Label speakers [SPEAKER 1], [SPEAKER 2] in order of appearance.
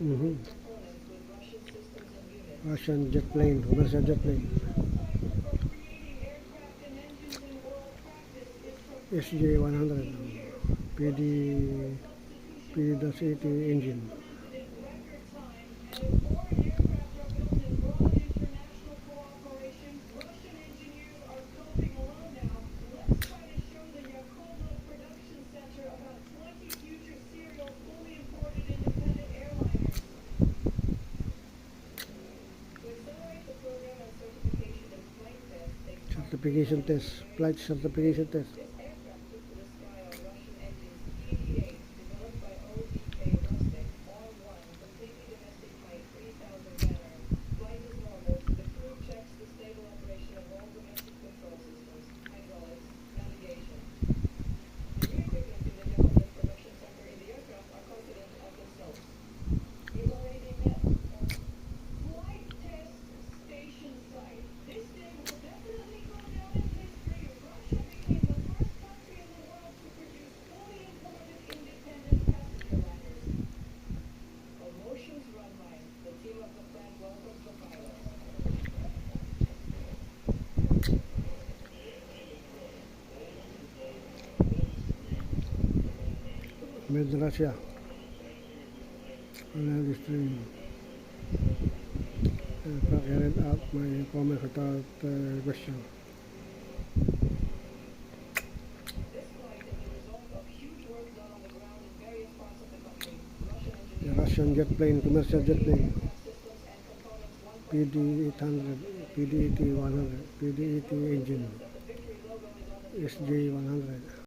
[SPEAKER 1] Mhm. Russian jet plane, commercial jet plane. SJ-100, PD, PD-80 engine. Certification test, flight certification test. Made in Russia. Another stream. Carried out my comment without question. The Russian jet plane, commercial jet plane. PD-800, PD-80-100, PD-80 engine, SJ-100.